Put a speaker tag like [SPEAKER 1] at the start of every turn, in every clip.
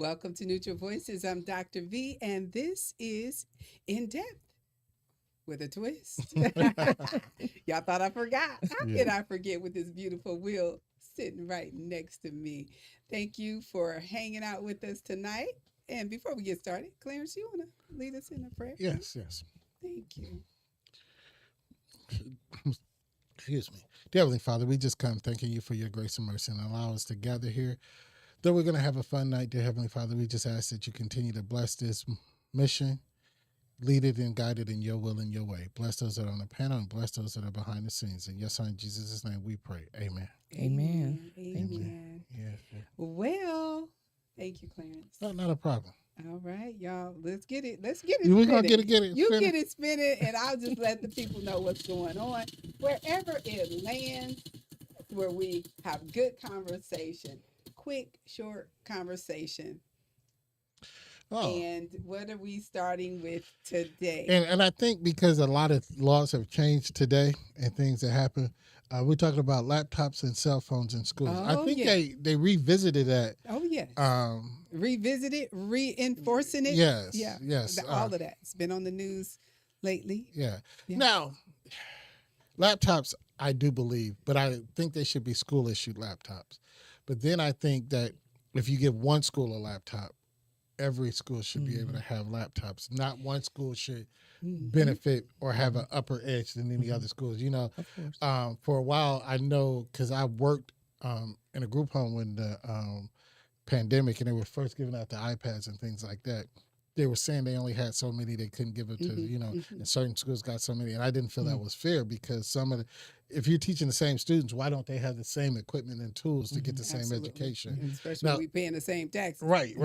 [SPEAKER 1] Welcome to Neutral Voices. I'm Dr. V, and this is In Depth with a Twist. Y'all thought I forgot. How
[SPEAKER 2] Yeah.
[SPEAKER 1] can I forget with this beautiful Will sitting right next to me? Thank you for hanging out with us tonight. And before we get started, Clarence, you want to lead us in a prayer, please?
[SPEAKER 2] Yes, yes.
[SPEAKER 1] Thank you.
[SPEAKER 2] Excuse me. Dear Heavenly Father, we just come thanking you for your grace and mercy and allow us to gather here. Though we're going to have a fun night, dear Heavenly Father, we just ask that you continue to bless this mission, lead it and guide it in your will and your way. Bless those that are on the panel and bless those that are behind the scenes. In your son Jesus' name we pray. Amen.
[SPEAKER 3] Amen.
[SPEAKER 1] Amen.
[SPEAKER 3] Thank you.
[SPEAKER 1] Amen.
[SPEAKER 2] Yeah.
[SPEAKER 1] Well, thank you, Clarence.
[SPEAKER 2] No, not a problem.
[SPEAKER 1] All right, y'all. Let's get it. Let's get it
[SPEAKER 2] We're
[SPEAKER 1] spinning.
[SPEAKER 2] going to get it.
[SPEAKER 1] You
[SPEAKER 2] Finish.
[SPEAKER 1] get it spinning, and I'll just let the people know what's going on. Wherever it lands, where we have good conversation, quick, short conversation.
[SPEAKER 2] Oh.
[SPEAKER 1] And what are we starting with today?
[SPEAKER 2] And I think because a lot of laws have changed today and things that happen, we're talking about laptops and cell phones in schools. I
[SPEAKER 1] Oh,
[SPEAKER 2] think
[SPEAKER 1] yeah.
[SPEAKER 2] they revisited that.
[SPEAKER 1] Oh, yes. Revisit it, reinforcing it.
[SPEAKER 2] Yes,
[SPEAKER 1] Yeah.
[SPEAKER 2] yes.
[SPEAKER 1] All of that. It's been on the news lately.
[SPEAKER 2] Yeah.
[SPEAKER 1] Yeah.
[SPEAKER 2] Now, laptops, I do believe, but I think they should be school issued laptops. But then I think that if you give one school a laptop, every school should be able to have laptops. Not one school should benefit or have an upper edge than any other schools. You know,
[SPEAKER 3] Of course.
[SPEAKER 2] for a while, I know because I worked in a group home when the pandemic and they were first giving out the iPads and things like that. They were saying they only had so many, they couldn't give it to, and certain schools got so many. And I didn't feel that was fair because if you're teaching the same students, why don't they have the same equipment and tools to get the same
[SPEAKER 1] Absolutely.
[SPEAKER 2] education?
[SPEAKER 1] And especially
[SPEAKER 2] Now-
[SPEAKER 1] when we paying the same taxes.
[SPEAKER 2] Right.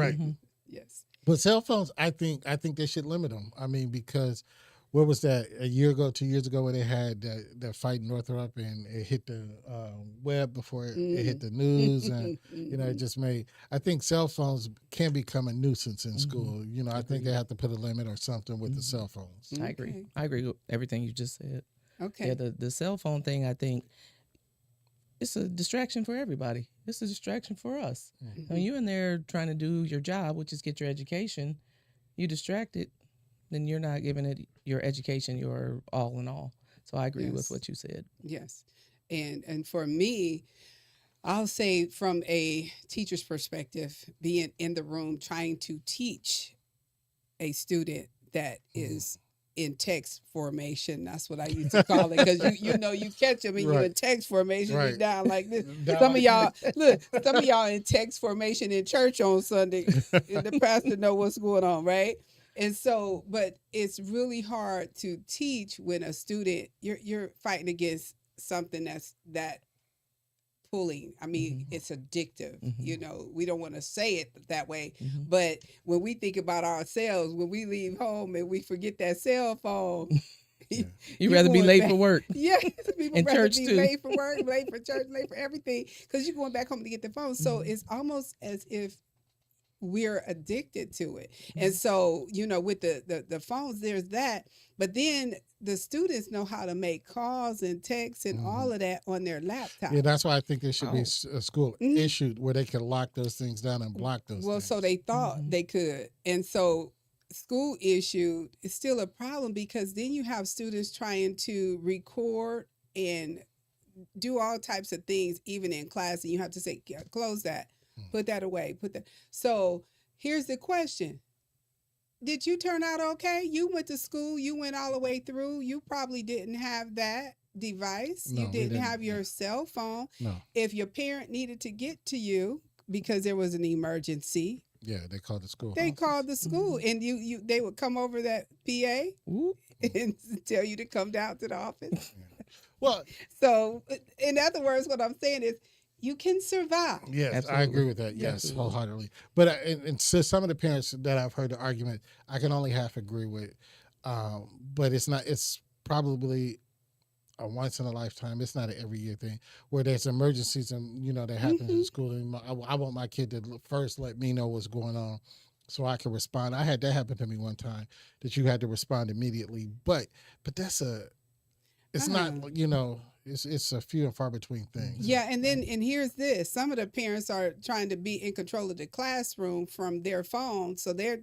[SPEAKER 1] Yes.
[SPEAKER 2] But cell phones, I think they should limit them. I mean, because what was that a year ago, 2 years ago, where they had that fight in Northrop and it hit the web before it hit the news, and it just made. I think cell phones can become a nuisance in school. I think they have to put a limit or something with the cell phones.
[SPEAKER 3] I agree.
[SPEAKER 1] Okay.
[SPEAKER 3] I agree with everything you just said.
[SPEAKER 1] Okay.
[SPEAKER 3] Yeah, the cell phone thing, I think it's a distraction for everybody. It's a distraction for us. When you're in there trying to do your job, which is get your education, you distracted, then you're not giving it your education, your all in all. So I agree with
[SPEAKER 1] Yes.
[SPEAKER 3] what you said.
[SPEAKER 1] Yes. And for me, I'll say from a teacher's perspective, being in the room trying to teach a student that is in text formation. That's what I used to call it. Because you catch them and you in
[SPEAKER 2] Right.
[SPEAKER 1] text formation, you
[SPEAKER 2] Right.
[SPEAKER 1] down like this.
[SPEAKER 2] Down
[SPEAKER 1] Some of
[SPEAKER 2] like
[SPEAKER 1] y'all some of y'all in text formation in church on Sunday. And the pastor know what's going on, right? And so, but it's really hard to teach when a student you're fighting against something that pulling. I mean, it's addictive. We don't want to say it that way, but when we think about ourselves, when we leave home and we forget that cell phone,
[SPEAKER 3] You'd rather be
[SPEAKER 1] going
[SPEAKER 3] late
[SPEAKER 1] back-
[SPEAKER 3] for work.
[SPEAKER 1] Yes, people
[SPEAKER 3] In
[SPEAKER 1] rather
[SPEAKER 3] church,
[SPEAKER 1] be
[SPEAKER 3] too.
[SPEAKER 1] late for work, late for church, late for everything, because you're going back home to get the phone. So it's almost as if we're addicted to it. And so, with the phones, there's that. But then the students know how to make calls and texts and all of that on their laptop.
[SPEAKER 2] Yeah, that's why I think there should be
[SPEAKER 3] Oh.
[SPEAKER 2] a school issued where they can lock those things down and block those.
[SPEAKER 1] Well,
[SPEAKER 2] things.
[SPEAKER 1] so they thought they could. And so school issued is still a problem because then you have students trying to record and do all types of things, even in class. And you have to say, "Yeah, close that, put that away, put that." So here's the question. Did you turn out okay? You went to school, you went all the way through. You probably didn't have that device.
[SPEAKER 2] No,
[SPEAKER 1] You
[SPEAKER 2] we
[SPEAKER 1] didn't
[SPEAKER 2] didn't.
[SPEAKER 1] have your cell phone.
[SPEAKER 2] No.
[SPEAKER 1] If your parent needed to get to you because there was an emergency,
[SPEAKER 2] Yeah, they called the school.
[SPEAKER 1] they called the school and they would come over that PA
[SPEAKER 3] Ooh.
[SPEAKER 1] and tell you to come down to the office.
[SPEAKER 2] Well,
[SPEAKER 1] So in other words, what I'm saying is you can survive.
[SPEAKER 2] yes, I
[SPEAKER 3] Absolutely.
[SPEAKER 2] agree with that. Yes,
[SPEAKER 3] Absolutely.
[SPEAKER 2] wholeheartedly. But and so some of the parents that I've heard the argument, I can only half agree with. But it's not. It's probably a once in a lifetime. It's not an every year thing where there's emergencies and that happen in school. And I want my kid to first let me know what's going on, so I can respond. I had that happen to me one time that you had to respond immediately. But that's it's not it's a few and far between things.
[SPEAKER 1] Yeah, and then and here's this: some of the parents are trying to be in control of the classroom from their phone, so they're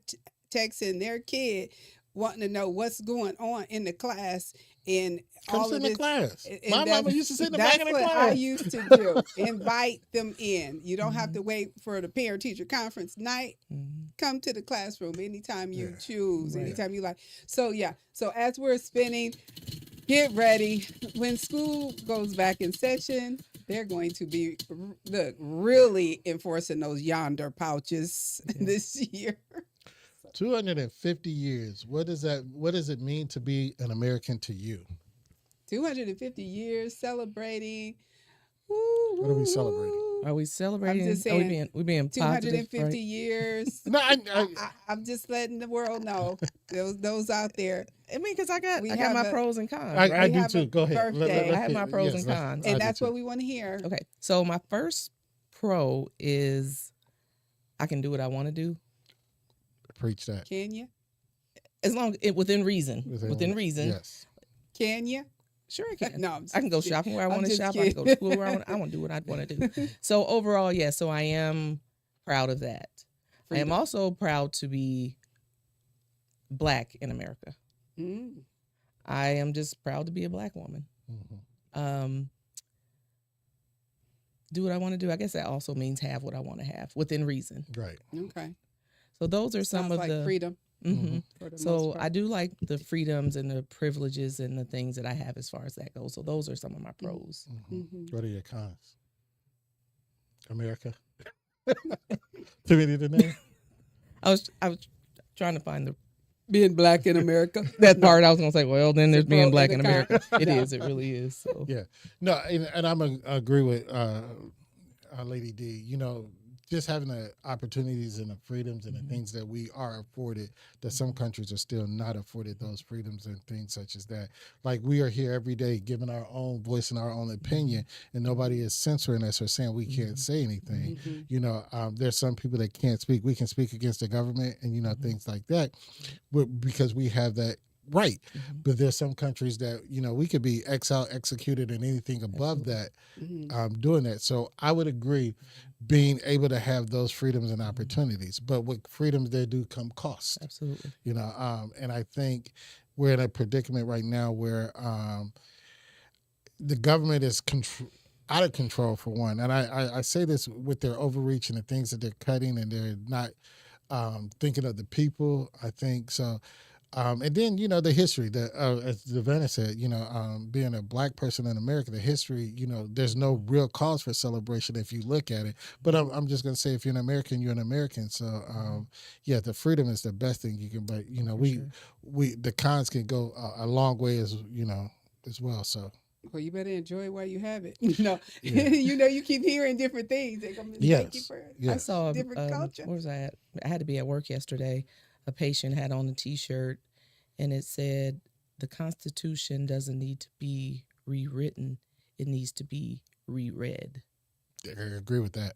[SPEAKER 1] texting their kid, wanting to know what's going on in the class, and
[SPEAKER 2] Come
[SPEAKER 1] all
[SPEAKER 2] sit
[SPEAKER 1] of
[SPEAKER 2] in the
[SPEAKER 1] this.
[SPEAKER 2] class.
[SPEAKER 1] And
[SPEAKER 2] My mama used to sit in the back
[SPEAKER 1] that's
[SPEAKER 2] of the
[SPEAKER 1] what I
[SPEAKER 2] class.
[SPEAKER 1] used to do. Invite them in. You don't have to wait for the parent teacher conference night. Come to the classroom anytime you choose,
[SPEAKER 3] Right.
[SPEAKER 1] anytime you like. So yeah. So as we're spinning, get ready. When school goes back in session, they're going to be really enforcing those yonder pouches this year.
[SPEAKER 2] 250 years. What does it mean to be an American to you?
[SPEAKER 1] 250 years celebrating.
[SPEAKER 2] What are we celebrating?
[SPEAKER 3] Are we celebrating?
[SPEAKER 1] I'm just
[SPEAKER 3] Are
[SPEAKER 1] saying,
[SPEAKER 3] we being positive?
[SPEAKER 1] 250
[SPEAKER 3] Right?
[SPEAKER 1] years.
[SPEAKER 2] No,
[SPEAKER 1] I'm just letting the world know, those out there.
[SPEAKER 3] I mean, because I got
[SPEAKER 1] have
[SPEAKER 3] my
[SPEAKER 1] a-
[SPEAKER 3] pros and cons.
[SPEAKER 2] I
[SPEAKER 3] right?
[SPEAKER 2] do
[SPEAKER 1] have
[SPEAKER 2] too.
[SPEAKER 1] a
[SPEAKER 2] Go ahead.
[SPEAKER 1] birthday.
[SPEAKER 3] I have my pros and cons.
[SPEAKER 1] And that's what we want to hear.
[SPEAKER 3] Okay, so my first pro is I can do what I want to do
[SPEAKER 2] Preach that.
[SPEAKER 1] Can you?
[SPEAKER 3] as long within reason. Within reason,
[SPEAKER 2] Yes.
[SPEAKER 1] Can you?
[SPEAKER 3] sure I can.
[SPEAKER 1] No, I'm just
[SPEAKER 3] I can go
[SPEAKER 1] kidding.
[SPEAKER 3] shopping where I
[SPEAKER 1] I'm
[SPEAKER 3] want to
[SPEAKER 1] just
[SPEAKER 3] shop. I can go to
[SPEAKER 1] kidding.
[SPEAKER 3] school where I want to do what I want to do. So overall, yeah. So I am proud of that. I am
[SPEAKER 1] Freedom.
[SPEAKER 3] also proud to be Black in America.
[SPEAKER 1] Mm.
[SPEAKER 3] I am just proud to be a Black woman.
[SPEAKER 2] Mhm.
[SPEAKER 3] Do what I want to do. I guess that also means have what I want to have within reason.
[SPEAKER 2] Right.
[SPEAKER 1] Okay.
[SPEAKER 3] So those are some
[SPEAKER 1] Sounds
[SPEAKER 3] of
[SPEAKER 1] like
[SPEAKER 3] the
[SPEAKER 1] freedom.
[SPEAKER 3] Mhm.
[SPEAKER 1] For the
[SPEAKER 3] So
[SPEAKER 1] most part.
[SPEAKER 3] I do like the freedoms and the privileges and the things that I have as far as that goes. So those are some of my pros.
[SPEAKER 1] Mhm.
[SPEAKER 2] What are your cons? America. Too many to name.
[SPEAKER 3] I was trying to find the
[SPEAKER 1] Being Black in America.
[SPEAKER 3] that part. I was gonna say, well, then there's
[SPEAKER 1] It's a pro
[SPEAKER 3] being Black
[SPEAKER 1] and
[SPEAKER 3] in
[SPEAKER 1] a con.
[SPEAKER 3] America. It
[SPEAKER 1] No.
[SPEAKER 3] is. It really is. So
[SPEAKER 2] Yeah. No, and I'm agree with Lady D. You know, just having the opportunities and the freedoms and the things that we are afforded, that some countries are still not afforded those freedoms and things such as that. Like we are here every day giving our own voice and our own opinion, and nobody is censoring us or saying we can't say anything. You know, there's some people that can't speak. We can speak against the government and, you know, things like that, because we have that right. But there's some countries that, you know, we could be exiled, executed, and anything above that doing that. So I would agree being able to have those freedoms and opportunities. But with freedoms, there do come costs.
[SPEAKER 3] absolutely.
[SPEAKER 2] You know, and I think we're in a predicament right now where the government is out of control, for one. And I say this with their overreach and the things that they're cutting, and they're not thinking of the people, I think. So, and then, you know, the history that, as Savannah said, you know, being a Black person in America, the history, you know, there's no real cause for celebration if you look at it. But I'm just going to say, if you're an American, you're an American. So, yeah, the freedom is the best thing you can, but, you know, the cons can go a long way as, you know, as well. So.
[SPEAKER 1] Well, you better enjoy while you have it. You know, you know, you keep hearing different things. They're going to make you for
[SPEAKER 3] I saw
[SPEAKER 1] different culture.
[SPEAKER 3] Where was I at? I had to be at work yesterday. A patient had on a T-shirt, and it said, "The Constitution doesn't need to be rewritten; it needs to be reread."
[SPEAKER 2] I agree with that.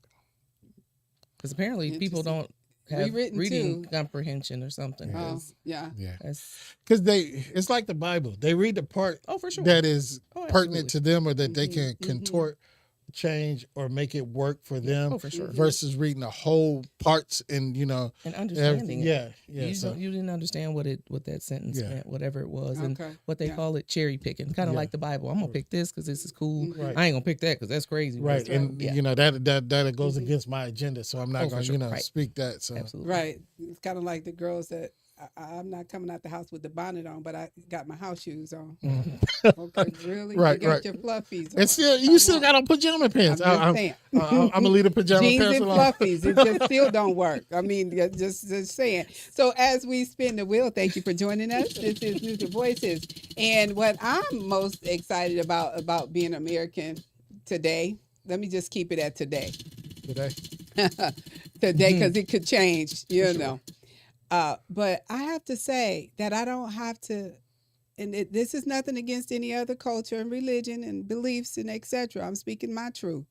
[SPEAKER 3] Because apparently people don't have
[SPEAKER 1] Rewritten
[SPEAKER 3] reading
[SPEAKER 1] too.
[SPEAKER 3] comprehension or something.
[SPEAKER 1] Oh,
[SPEAKER 3] 'cause
[SPEAKER 1] yeah.
[SPEAKER 2] Yeah.
[SPEAKER 3] that's-
[SPEAKER 2] Because it's like the Bible. They read the part
[SPEAKER 3] oh, for sure.
[SPEAKER 2] that is
[SPEAKER 3] Oh,
[SPEAKER 2] pertinent
[SPEAKER 3] absolutely.
[SPEAKER 2] to them, or that they can contort, change, or make it work for them.
[SPEAKER 3] Oh, for sure.
[SPEAKER 2] Versus reading the whole parts and, you know,
[SPEAKER 3] And understanding
[SPEAKER 2] everything.
[SPEAKER 3] it.
[SPEAKER 2] Yeah. So,
[SPEAKER 3] You didn't understand what that sentence
[SPEAKER 2] Yeah.
[SPEAKER 3] meant, whatever it was, and
[SPEAKER 1] Okay.
[SPEAKER 3] what they
[SPEAKER 1] Yeah.
[SPEAKER 3] call it cherry picking, kind of
[SPEAKER 2] Yeah.
[SPEAKER 3] like the Bible. I'm gonna pick this because this is cool.
[SPEAKER 2] Right.
[SPEAKER 3] I ain't gonna pick that because that's crazy.
[SPEAKER 2] right. And,
[SPEAKER 3] yeah,
[SPEAKER 2] you know, that goes against my agenda. So I'm not
[SPEAKER 3] Oh, for
[SPEAKER 2] going to,
[SPEAKER 3] sure.
[SPEAKER 2] you know,
[SPEAKER 3] Right.
[SPEAKER 2] speak that. So,
[SPEAKER 3] absolutely.
[SPEAKER 1] Right. It's kind of like the girls that I'm not coming out the house with the bonnet on, but I got my house shoes on. Okay, really?
[SPEAKER 2] Right,
[SPEAKER 1] You got
[SPEAKER 2] right.
[SPEAKER 1] your fluffies on.
[SPEAKER 2] and still, you still got on pajama pants.
[SPEAKER 1] I'm just
[SPEAKER 2] I'm
[SPEAKER 1] saying.
[SPEAKER 2] going to leave the pajama
[SPEAKER 1] Jeans
[SPEAKER 2] pants
[SPEAKER 1] and
[SPEAKER 2] alone.
[SPEAKER 1] fluffies, it just still don't work. I mean, just saying. So as we spin the wheel, thank you for joining us. This is Neutral Voices, and what I'm most excited about being American today. Let me just keep it at today.
[SPEAKER 2] Today.
[SPEAKER 1] Today, because it could change, you know. But I have to say that I don't have to, and this is nothing against any other culture and religion and beliefs and etc. I'm speaking my truth,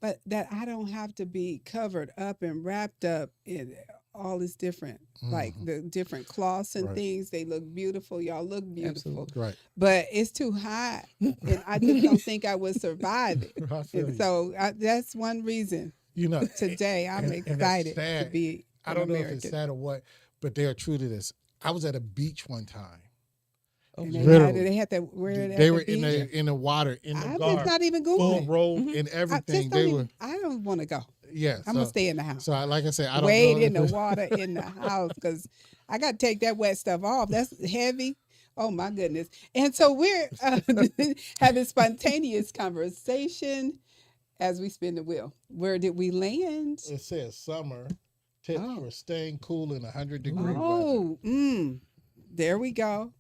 [SPEAKER 1] but that I don't have to be covered up and wrapped up in all is different. Like the different cloths and
[SPEAKER 2] Right.
[SPEAKER 1] things, they look beautiful. Y'all look beautiful.
[SPEAKER 3] Absolutely.
[SPEAKER 2] Right.
[SPEAKER 1] But it's too hot, and I just don't think I would survive it.
[SPEAKER 2] I feel
[SPEAKER 1] And
[SPEAKER 2] you.
[SPEAKER 1] so that's one reason
[SPEAKER 2] You know,
[SPEAKER 1] today I'm
[SPEAKER 2] and that's
[SPEAKER 1] excited to
[SPEAKER 2] sad.
[SPEAKER 1] be
[SPEAKER 2] I
[SPEAKER 1] an
[SPEAKER 2] don't know
[SPEAKER 1] American.
[SPEAKER 2] if it's sad or what, but they are true to this. I was at a beach one time.
[SPEAKER 3] Oh,
[SPEAKER 1] And
[SPEAKER 2] Literally.
[SPEAKER 1] they had to wear it.
[SPEAKER 2] They
[SPEAKER 1] at
[SPEAKER 2] were
[SPEAKER 1] the
[SPEAKER 2] in
[SPEAKER 1] beach.
[SPEAKER 2] the water in the
[SPEAKER 1] I'm
[SPEAKER 2] garden,
[SPEAKER 1] just not even
[SPEAKER 2] full
[SPEAKER 1] going.
[SPEAKER 2] robe
[SPEAKER 3] Mhm.
[SPEAKER 2] and
[SPEAKER 1] I
[SPEAKER 2] everything.
[SPEAKER 1] just
[SPEAKER 2] They
[SPEAKER 1] don't
[SPEAKER 2] were
[SPEAKER 1] even. I don't want to go.
[SPEAKER 2] yeah.
[SPEAKER 1] I'm gonna stay in the house.
[SPEAKER 2] So like I said, I don't
[SPEAKER 1] Wade
[SPEAKER 2] know
[SPEAKER 1] in
[SPEAKER 2] if
[SPEAKER 1] the
[SPEAKER 2] it's-
[SPEAKER 1] water in the house because I got to take that wet stuff off. That's heavy. Oh my goodness. And so we're having spontaneous conversation as we spin the wheel. Where did we land?
[SPEAKER 2] It says summer tips
[SPEAKER 1] Oh.
[SPEAKER 2] for staying cool in 100-degree weather.
[SPEAKER 1] Oh, there we go.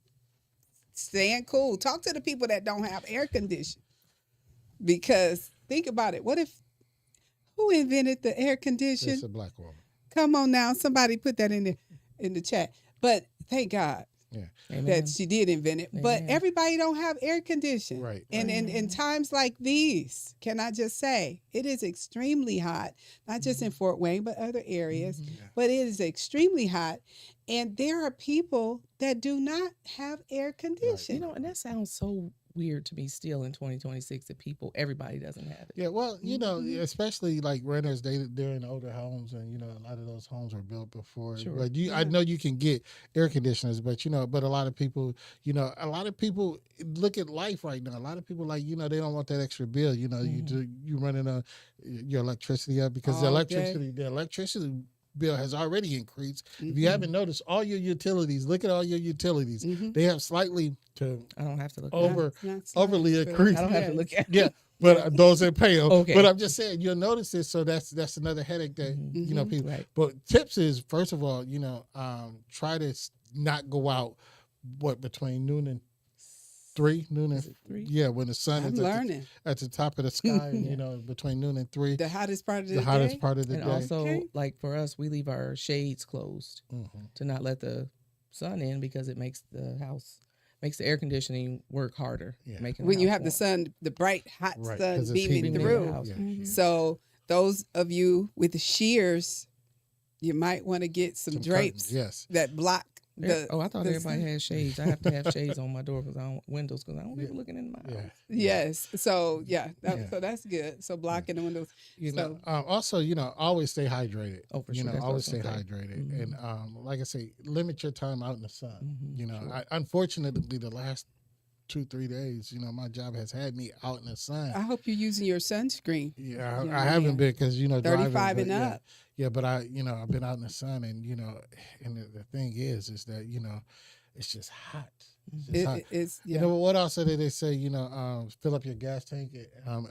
[SPEAKER 1] Staying cool. Talk to the people that don't have air conditioning. Because think about it. What if who invented the air condition?
[SPEAKER 2] It's a black woman.
[SPEAKER 1] Come on now, somebody put that in the chat. But thank God
[SPEAKER 3] Amen.
[SPEAKER 1] that she did invent it. But
[SPEAKER 3] Amen.
[SPEAKER 1] everybody don't have air conditioning.
[SPEAKER 2] Right.
[SPEAKER 1] And in times like these, can I just say, it is extremely hot, not just in Fort Wayne, but other areas. But it is extremely hot. And there are people that do not have air conditioning.
[SPEAKER 3] You know, and that sounds so weird to me still in 2026 that everybody doesn't have it.
[SPEAKER 2] Yeah, well, you know, especially like renters, they're in older homes, and you know, a lot of those homes were built before.
[SPEAKER 3] Sure.
[SPEAKER 2] But I know you can get air conditioners, but but a lot of people, look at life right now. A lot of people they don't want that extra bill. You know, you running your electricity up because
[SPEAKER 1] All
[SPEAKER 2] the electricity bill has already increased. If you haven't noticed, all your utilities, look at all your utilities. They have slightly to
[SPEAKER 3] I don't have to look
[SPEAKER 2] overly increased.
[SPEAKER 3] I don't have to look at
[SPEAKER 2] Yeah, but those that pay them.
[SPEAKER 3] Okay.
[SPEAKER 2] But I'm just saying, you'll notice this. So that's another headache that people.
[SPEAKER 3] Right.
[SPEAKER 2] But tips is first of all, try to not go out between noon and 3, noon and
[SPEAKER 3] 3?
[SPEAKER 2] yeah, when the sun
[SPEAKER 1] I'm
[SPEAKER 2] is
[SPEAKER 1] learning.
[SPEAKER 2] at the top of the sky. Between noon and 3,
[SPEAKER 1] The hottest part of the,
[SPEAKER 2] the hottest
[SPEAKER 1] day.
[SPEAKER 2] part of the
[SPEAKER 3] And
[SPEAKER 2] day.
[SPEAKER 3] also,
[SPEAKER 1] Okay.
[SPEAKER 3] like for us, we leave our shades closed to not let the sun in because it makes the air conditioning work harder.
[SPEAKER 2] Yeah.
[SPEAKER 3] Making
[SPEAKER 1] When you
[SPEAKER 3] house
[SPEAKER 1] have the
[SPEAKER 3] warm.
[SPEAKER 1] sun, the bright hot
[SPEAKER 2] Right,
[SPEAKER 1] sun
[SPEAKER 2] 'cause it's
[SPEAKER 1] beaming
[SPEAKER 2] heating
[SPEAKER 1] through.
[SPEAKER 3] the house.
[SPEAKER 2] Yeah.
[SPEAKER 1] So those of you with the shears, you might want to get some drapes
[SPEAKER 2] curtains, yes.
[SPEAKER 1] that block the.
[SPEAKER 3] I thought
[SPEAKER 1] the
[SPEAKER 3] everybody
[SPEAKER 1] sun.
[SPEAKER 3] had shades. I have to have shades on my door because windows because I don't want people looking in my
[SPEAKER 2] Yeah.
[SPEAKER 3] house.
[SPEAKER 1] Yes. So
[SPEAKER 2] Yeah.
[SPEAKER 1] so that's good. So blocking the windows.
[SPEAKER 2] Also, always stay hydrated.
[SPEAKER 3] Oh, for sure. That's what I
[SPEAKER 2] Always
[SPEAKER 3] was
[SPEAKER 2] stay
[SPEAKER 3] gonna say.
[SPEAKER 2] hydrated. And like I say, limit your time out in the sun.
[SPEAKER 3] Sure.
[SPEAKER 2] Unfortunately, the last 2-3 days, my job has had me out in the sun.
[SPEAKER 1] I hope you're using your sunscreen.
[SPEAKER 2] Yeah,
[SPEAKER 1] young
[SPEAKER 2] I haven't
[SPEAKER 1] man.
[SPEAKER 2] been because
[SPEAKER 1] 35
[SPEAKER 2] driving,
[SPEAKER 1] and
[SPEAKER 2] but,
[SPEAKER 1] up.
[SPEAKER 2] Yeah, but I've been out in the sun, and and the thing is that it's just hot. It's just hot.
[SPEAKER 1] It's
[SPEAKER 2] What else did they say? Fill up your gas tank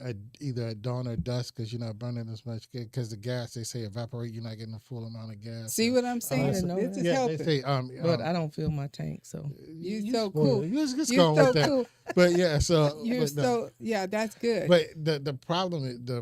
[SPEAKER 2] at either at dawn or dusk because you're not burning as much. Because the gas, they say, evaporate. You're not getting the full amount of gas.
[SPEAKER 1] See what I'm saying?
[SPEAKER 3] didn't know
[SPEAKER 1] This
[SPEAKER 3] that.
[SPEAKER 1] is
[SPEAKER 2] Yeah,
[SPEAKER 1] helping.
[SPEAKER 2] they say.
[SPEAKER 3] But I don't fill my tank, so
[SPEAKER 1] You so
[SPEAKER 2] spoiled
[SPEAKER 1] cool.
[SPEAKER 2] it. Just
[SPEAKER 1] You're
[SPEAKER 2] going
[SPEAKER 1] so
[SPEAKER 2] with that.
[SPEAKER 1] cool.
[SPEAKER 2] But yeah, so
[SPEAKER 1] You're
[SPEAKER 2] but no.
[SPEAKER 1] so that's good.
[SPEAKER 2] But the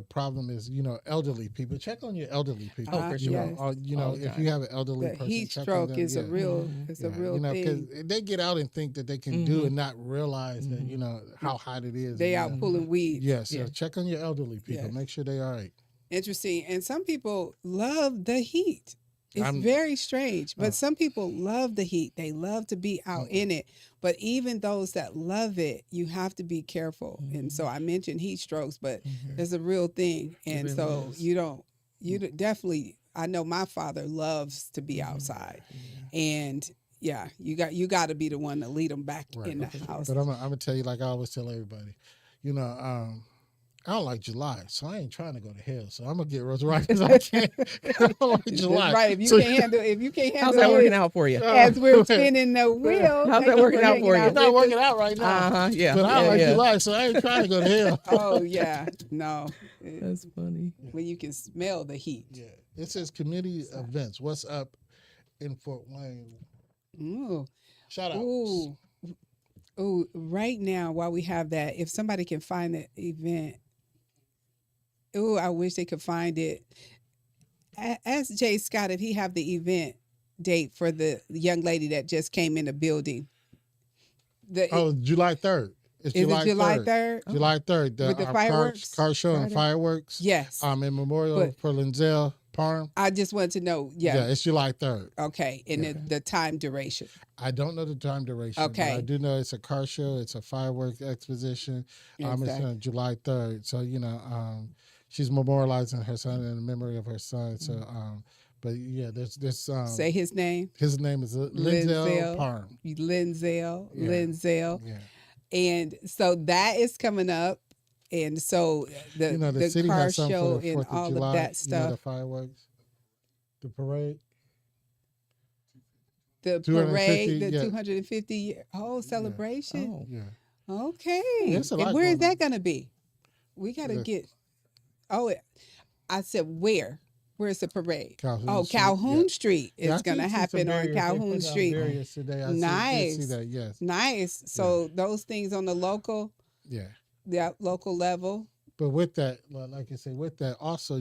[SPEAKER 2] problem is elderly people. Check on your elderly people.
[SPEAKER 3] Oh, for sure.
[SPEAKER 1] Yes.
[SPEAKER 3] All the
[SPEAKER 2] If
[SPEAKER 3] time.
[SPEAKER 2] you have an elderly
[SPEAKER 1] the
[SPEAKER 2] person,
[SPEAKER 1] heat
[SPEAKER 2] check on
[SPEAKER 1] stroke
[SPEAKER 2] them.
[SPEAKER 1] is a
[SPEAKER 2] Yeah.
[SPEAKER 1] real it's a real
[SPEAKER 2] because
[SPEAKER 1] thing.
[SPEAKER 2] they get out and think that they can do and not realize that how hot it is.
[SPEAKER 1] They
[SPEAKER 2] and,
[SPEAKER 1] out pulling weeds.
[SPEAKER 2] Yeah, so
[SPEAKER 3] Yeah.
[SPEAKER 2] check on your elderly people.
[SPEAKER 1] Yes.
[SPEAKER 2] Make sure they're all right.
[SPEAKER 1] Interesting. And some people love the heat. It's
[SPEAKER 2] I'm-
[SPEAKER 1] very strange, but some people love the heat. They love to be out in it. But even those that love it, you have to be careful. And so I mentioned heat strokes, but it's a real thing. And
[SPEAKER 3] really
[SPEAKER 1] so
[SPEAKER 3] is.
[SPEAKER 1] definitely, I know my father loves to be outside. And yeah, you got to be the one to lead them back
[SPEAKER 2] Right.
[SPEAKER 1] in the house.
[SPEAKER 2] But I'm gonna tell you, like I always tell everybody, I don't like July, so I ain't trying to go to hell. So I'm gonna get as right as I can. I don't like July.
[SPEAKER 1] That's right. If you
[SPEAKER 2] So-
[SPEAKER 1] can't handle
[SPEAKER 3] how's that
[SPEAKER 1] it,
[SPEAKER 3] working out for you?
[SPEAKER 1] as we're spinning the wheel.
[SPEAKER 3] How's that
[SPEAKER 1] thank you
[SPEAKER 3] working out
[SPEAKER 1] hanging
[SPEAKER 3] for you?
[SPEAKER 2] It's not
[SPEAKER 1] with
[SPEAKER 2] working
[SPEAKER 1] us.
[SPEAKER 2] out right now.
[SPEAKER 3] Yeah.
[SPEAKER 2] But I don't
[SPEAKER 3] yeah,
[SPEAKER 2] like
[SPEAKER 3] yeah.
[SPEAKER 2] July, so I ain't trying to go to hell.
[SPEAKER 1] Oh yeah, no.
[SPEAKER 3] That's funny.
[SPEAKER 1] When you can smell the heat.
[SPEAKER 2] Yeah. It says community events. What's up in Fort Wayne?
[SPEAKER 1] Ooh,
[SPEAKER 2] Shout out.
[SPEAKER 1] ooh. Right now, while we have that, if somebody can find the event, ooh, I wish they could find it. Ask Jay Scott if he have the event date for the young lady that just came in the building.
[SPEAKER 2] July 3rd. It's
[SPEAKER 1] Is it July 3rd?
[SPEAKER 2] July 3rd.
[SPEAKER 1] With the
[SPEAKER 2] our
[SPEAKER 1] fireworks?
[SPEAKER 2] Car show and
[SPEAKER 3] Friday?
[SPEAKER 2] fireworks.
[SPEAKER 1] Yes.
[SPEAKER 2] In memorial
[SPEAKER 1] But-
[SPEAKER 2] for Linzel. Parham.
[SPEAKER 1] I just wanted to know. Yeah.
[SPEAKER 2] It's July 3rd.
[SPEAKER 1] Okay. And the time duration.
[SPEAKER 2] I don't know the time duration. But I
[SPEAKER 1] Okay.
[SPEAKER 2] do know it's a car show. It's a fireworks exposition. It's
[SPEAKER 1] Exactly.
[SPEAKER 2] on July 3rd. So, she's memorializing her son in the memory of her son. So, but yeah, there's
[SPEAKER 1] Say his name.
[SPEAKER 2] his name is Linzel Parham.
[SPEAKER 1] Linzel.
[SPEAKER 2] Yeah.
[SPEAKER 1] Linzel.
[SPEAKER 2] Yeah.
[SPEAKER 1] And so that is coming up. And so the
[SPEAKER 2] city
[SPEAKER 1] car
[SPEAKER 2] has something
[SPEAKER 1] show
[SPEAKER 2] for the
[SPEAKER 1] and
[SPEAKER 2] 4th of
[SPEAKER 1] all
[SPEAKER 2] July,
[SPEAKER 1] of that stuff.
[SPEAKER 2] the fireworks, the parade.
[SPEAKER 1] The
[SPEAKER 2] 250,
[SPEAKER 1] parade, the
[SPEAKER 2] yeah.
[SPEAKER 1] 250 year celebration.
[SPEAKER 3] Oh,
[SPEAKER 2] Yeah.
[SPEAKER 1] Okay.
[SPEAKER 2] There's a lot
[SPEAKER 1] And where is
[SPEAKER 2] going on.
[SPEAKER 1] that going to be? We got to
[SPEAKER 2] The-
[SPEAKER 1] get. I said where? Where's the parade?
[SPEAKER 2] Calhoun Street,
[SPEAKER 1] Calhoun
[SPEAKER 2] yeah.
[SPEAKER 1] Street
[SPEAKER 2] Yeah, I
[SPEAKER 1] is going to
[SPEAKER 2] did see some
[SPEAKER 1] happen on
[SPEAKER 2] barriers. They
[SPEAKER 1] Calhoun
[SPEAKER 2] put out
[SPEAKER 1] Street.
[SPEAKER 2] barriers today. I
[SPEAKER 1] Nice.
[SPEAKER 2] did see that, yes.
[SPEAKER 1] Nice. So those things on the local level.
[SPEAKER 2] But with that, like I say, with that also,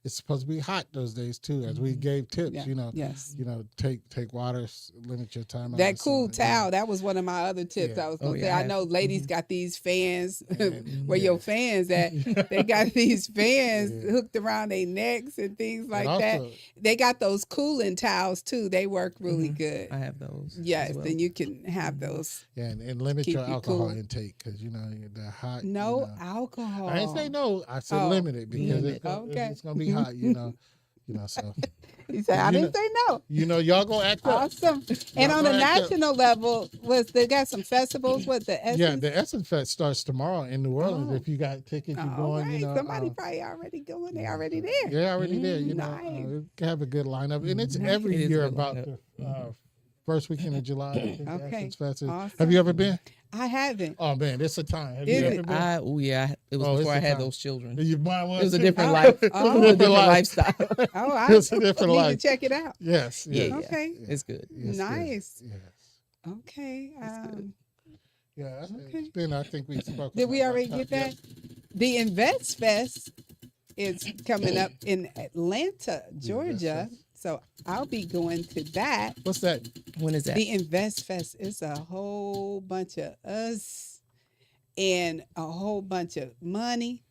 [SPEAKER 2] it's supposed to be hot those days too. As we gave tips,
[SPEAKER 1] Yeah. Yes.
[SPEAKER 2] Take water, limit your time.
[SPEAKER 1] That cool towel, that was one of my other tips.
[SPEAKER 2] Yeah.
[SPEAKER 1] I was going to say,
[SPEAKER 3] I
[SPEAKER 1] I know
[SPEAKER 3] have-
[SPEAKER 1] ladies got these fans.
[SPEAKER 2] And-
[SPEAKER 1] Where your fans at? They got these fans
[SPEAKER 2] Yeah.
[SPEAKER 1] hooked around their necks and things like
[SPEAKER 2] And
[SPEAKER 1] that.
[SPEAKER 2] also,
[SPEAKER 1] They got those cooling towels too. They work really good.
[SPEAKER 3] I have those.
[SPEAKER 1] Yes,
[SPEAKER 3] as well.
[SPEAKER 1] then you can have those.
[SPEAKER 2] Yeah, and limit
[SPEAKER 1] Keep
[SPEAKER 2] your
[SPEAKER 1] you
[SPEAKER 2] alcohol
[SPEAKER 1] cool.
[SPEAKER 2] intake because the hot.
[SPEAKER 1] No alcohol.
[SPEAKER 2] I didn't say no. I said
[SPEAKER 1] Oh,
[SPEAKER 2] limited because
[SPEAKER 3] limit.
[SPEAKER 1] Okay.
[SPEAKER 2] it's gonna be hot. So
[SPEAKER 1] He said, I
[SPEAKER 2] You
[SPEAKER 1] didn't say no.
[SPEAKER 2] y'all gonna act up.
[SPEAKER 1] Awesome. And
[SPEAKER 2] Y'all
[SPEAKER 1] on a
[SPEAKER 2] gonna act up.
[SPEAKER 1] national level, they got some festivals with the Essence.
[SPEAKER 2] Yeah, the Essence Fest starts tomorrow in New Orleans.
[SPEAKER 1] Oh.
[SPEAKER 2] If you got tickets, you're
[SPEAKER 1] All
[SPEAKER 2] going.
[SPEAKER 1] right. Somebody probably already going. They already there.
[SPEAKER 2] They're already there.
[SPEAKER 1] Nice.
[SPEAKER 2] We have a good lineup, and it's every
[SPEAKER 3] It is a
[SPEAKER 2] year
[SPEAKER 3] good
[SPEAKER 2] about
[SPEAKER 3] lineup.
[SPEAKER 2] the first weekend of July. I think the
[SPEAKER 1] Okay.
[SPEAKER 2] Essence Fest is.
[SPEAKER 1] Awesome.
[SPEAKER 2] Have you ever been?
[SPEAKER 1] I haven't.
[SPEAKER 2] Oh man, it's a time. Have
[SPEAKER 1] Is
[SPEAKER 2] you
[SPEAKER 1] it?
[SPEAKER 2] ever been?
[SPEAKER 3] It was
[SPEAKER 2] Oh, it's
[SPEAKER 3] before I
[SPEAKER 2] the
[SPEAKER 3] had
[SPEAKER 2] time.
[SPEAKER 3] those children.
[SPEAKER 2] Mine
[SPEAKER 3] It was a
[SPEAKER 2] too.
[SPEAKER 3] different
[SPEAKER 1] Oh,
[SPEAKER 3] life.
[SPEAKER 1] oh.
[SPEAKER 3] It was a different lifestyle.
[SPEAKER 1] Oh, I
[SPEAKER 2] It's a different
[SPEAKER 1] need
[SPEAKER 2] life.
[SPEAKER 1] to check it out.
[SPEAKER 2] Yes.
[SPEAKER 3] Yeah,
[SPEAKER 2] yes.
[SPEAKER 3] yeah.
[SPEAKER 1] Okay.
[SPEAKER 3] It's good.
[SPEAKER 2] Yes,
[SPEAKER 1] Nice.
[SPEAKER 2] Yes.
[SPEAKER 1] Okay.
[SPEAKER 2] Yeah.
[SPEAKER 1] Okay.
[SPEAKER 2] It's been. I think we spoke.
[SPEAKER 1] Did we
[SPEAKER 2] about
[SPEAKER 1] already
[SPEAKER 2] that.
[SPEAKER 1] get that? The Invest Fest is coming up in Atlanta, Georgia.
[SPEAKER 2] Fest.
[SPEAKER 1] So I'll be going to that.
[SPEAKER 2] What's that?
[SPEAKER 3] When is that?
[SPEAKER 1] The Invest Fest is a whole bunch of us and a whole bunch of money,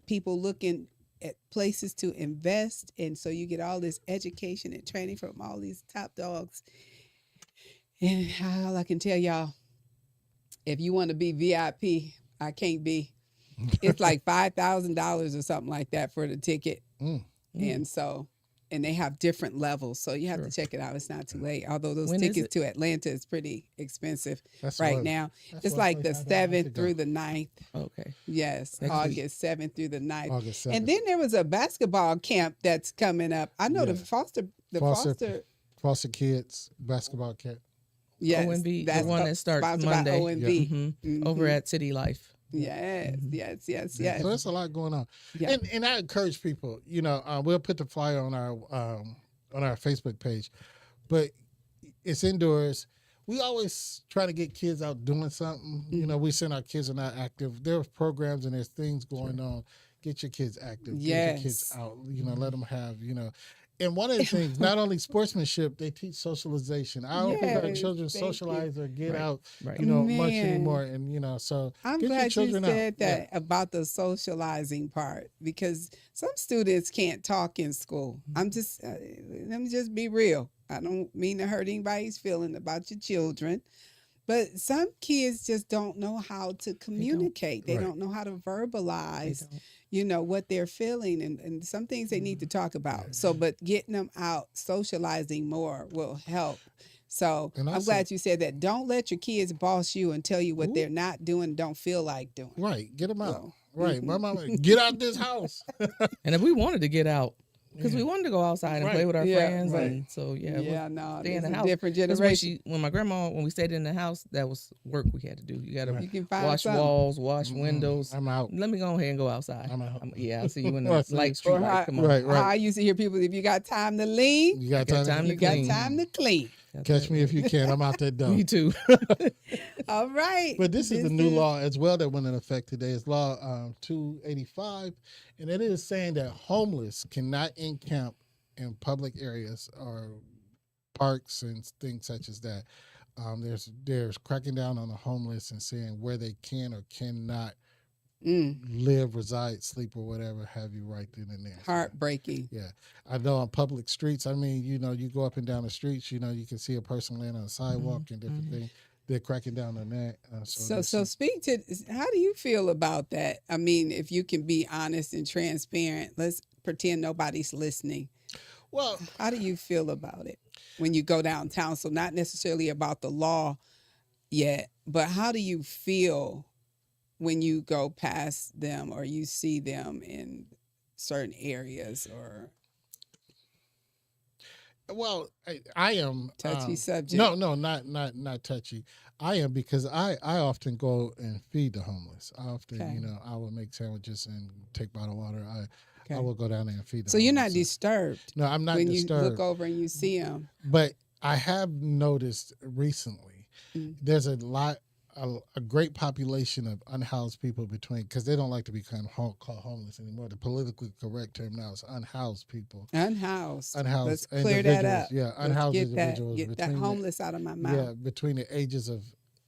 [SPEAKER 1] people looking at places to invest. And so you get all this education and training from all these top dogs. And all I can tell y'all, if you want to be VIP, I can't be. It's like $5,000 or something like that for the ticket.
[SPEAKER 2] Mm.
[SPEAKER 1] And so, and they have different levels. So you have
[SPEAKER 3] Sure.
[SPEAKER 1] to check it out. It's not too late. Although those
[SPEAKER 3] When is
[SPEAKER 1] tickets
[SPEAKER 3] it?
[SPEAKER 1] to Atlanta is pretty expensive
[SPEAKER 2] That's
[SPEAKER 1] right
[SPEAKER 2] one-
[SPEAKER 1] now.
[SPEAKER 2] that's
[SPEAKER 1] It's
[SPEAKER 2] one
[SPEAKER 1] like
[SPEAKER 2] place
[SPEAKER 1] the
[SPEAKER 2] I don't like to
[SPEAKER 1] 7th
[SPEAKER 2] go.
[SPEAKER 1] through the 9th.
[SPEAKER 3] Okay.
[SPEAKER 1] Yes,
[SPEAKER 3] Next week.
[SPEAKER 1] August 7th through the 9th.
[SPEAKER 2] August 7th.
[SPEAKER 1] And then there was a basketball camp that's coming up. I know the
[SPEAKER 2] Yeah.
[SPEAKER 1] Foster.
[SPEAKER 2] Foster Kids basketball camp.
[SPEAKER 1] Yes,
[SPEAKER 3] ONB,
[SPEAKER 1] that's
[SPEAKER 3] the one that starts
[SPEAKER 1] sponsored by
[SPEAKER 3] Monday.
[SPEAKER 1] ONB.
[SPEAKER 3] Mhm. Over at City Life.
[SPEAKER 1] Yes, yes, yes, yes.
[SPEAKER 2] So there's a lot going on.
[SPEAKER 1] Yeah.
[SPEAKER 2] And I encourage people, we'll put the flyer on our Facebook page, but it's indoors. We always try to get kids out doing something. We send our kids are not active. There's programs and there's things going on. Get your kids active. Get your kids
[SPEAKER 1] Yes.
[SPEAKER 2] out. Let them have, And one of the things, not only sportsmanship, they teach socialization. I don't think our
[SPEAKER 1] Yes,
[SPEAKER 2] children
[SPEAKER 1] thank you.
[SPEAKER 2] socialize or get
[SPEAKER 3] Right.
[SPEAKER 2] out,
[SPEAKER 3] Right.
[SPEAKER 2] much
[SPEAKER 1] Man.
[SPEAKER 2] anymore. And, so
[SPEAKER 1] I'm
[SPEAKER 2] get your
[SPEAKER 1] glad you
[SPEAKER 2] children
[SPEAKER 1] said
[SPEAKER 2] out.
[SPEAKER 1] that about the socializing part because some students can't talk in school. Let me just be real. I don't mean to hurt anybody's feeling about your children, but some kids just don't know how to communicate. They
[SPEAKER 2] Right.
[SPEAKER 1] don't know how to
[SPEAKER 3] They
[SPEAKER 1] verbalize,
[SPEAKER 3] don't.
[SPEAKER 1] what they're feeling and some things they need to talk about. So, but getting them out, socializing more will help. So
[SPEAKER 2] And
[SPEAKER 1] I'm
[SPEAKER 2] also-
[SPEAKER 1] glad you said that. Don't let your kids boss you and tell you what
[SPEAKER 2] Ooh.
[SPEAKER 1] they're not doing, don't feel like doing.
[SPEAKER 2] Right. Get them out.
[SPEAKER 1] So,
[SPEAKER 2] Right. My mama, get out this house.
[SPEAKER 3] And if we wanted to get out, because we wanted to go outside and play
[SPEAKER 2] Right.
[SPEAKER 3] with our
[SPEAKER 1] Yeah,
[SPEAKER 3] friends,
[SPEAKER 2] right.
[SPEAKER 3] and so
[SPEAKER 1] Yeah, no,
[SPEAKER 3] stay in
[SPEAKER 1] it's
[SPEAKER 3] the
[SPEAKER 1] a
[SPEAKER 3] house.
[SPEAKER 1] different
[SPEAKER 3] 'Cause
[SPEAKER 1] generation.
[SPEAKER 3] when my grandma, when we stayed in the house, that was work we had to do. You got to
[SPEAKER 1] You can find
[SPEAKER 3] wash
[SPEAKER 1] something.
[SPEAKER 3] walls, wash windows.
[SPEAKER 2] I'm out.
[SPEAKER 3] Let me go ahead and go outside.
[SPEAKER 2] I'm out.
[SPEAKER 3] Yeah, I see you in the
[SPEAKER 2] Right.
[SPEAKER 3] light street
[SPEAKER 1] Or
[SPEAKER 3] light.
[SPEAKER 1] how-
[SPEAKER 3] Come on.
[SPEAKER 2] Right.
[SPEAKER 1] I used to hear people, if you got time to lean,
[SPEAKER 2] You got
[SPEAKER 3] Got
[SPEAKER 2] time,
[SPEAKER 3] time
[SPEAKER 2] to
[SPEAKER 1] you got
[SPEAKER 3] clean.
[SPEAKER 1] time to clean.
[SPEAKER 3] That's
[SPEAKER 2] catch
[SPEAKER 3] it.
[SPEAKER 2] me if you can. I'm out that door.
[SPEAKER 3] Me too.
[SPEAKER 1] All right.
[SPEAKER 2] But this is the new law as well that went in effect today. It's law 285, and it is saying that homeless cannot encamp in public areas or parks and things such as that. There's cracking down on the homeless and saying where they can or cannot live, reside, sleep, or whatever have you right then and there. So,
[SPEAKER 1] Heartbreaking.
[SPEAKER 2] yeah, I know on public streets. I mean, you go up and down the streets. You can see a person laying on the sidewalk and different things. They're cracking down on that.
[SPEAKER 1] So speak to, how do you feel about that? I mean, if you can be honest and transparent, let's pretend nobody's listening.
[SPEAKER 2] Well,
[SPEAKER 1] How do you feel about it when you go downtown? So not necessarily about the law yet, but how do you feel when you go past them or you see them in certain areas or
[SPEAKER 2] well, I am
[SPEAKER 1] touchy subject?
[SPEAKER 2] no, not touchy. I am because I often go and feed the homeless. I often,
[SPEAKER 1] Okay.
[SPEAKER 2] I will make sandwiches and take bottled water. I
[SPEAKER 1] Okay.
[SPEAKER 2] will go down there and feed the
[SPEAKER 1] So you're
[SPEAKER 2] homeless.
[SPEAKER 1] not disturbed
[SPEAKER 2] No, I'm not
[SPEAKER 1] when you look
[SPEAKER 2] disturbed.
[SPEAKER 1] over and you see them.
[SPEAKER 2] But I have noticed recently there's a great population of unhoused people because they don't like to become called homeless anymore. The politically correct term now is unhoused people.
[SPEAKER 1] Unhoused.
[SPEAKER 2] Unhoused
[SPEAKER 1] Let's clear that
[SPEAKER 2] individuals.
[SPEAKER 1] up.
[SPEAKER 2] Yeah,
[SPEAKER 1] Let's
[SPEAKER 2] unhoused
[SPEAKER 1] get that,
[SPEAKER 2] individuals
[SPEAKER 1] get that
[SPEAKER 2] between
[SPEAKER 1] homeless out of my mouth.
[SPEAKER 2] yeah, between the ages of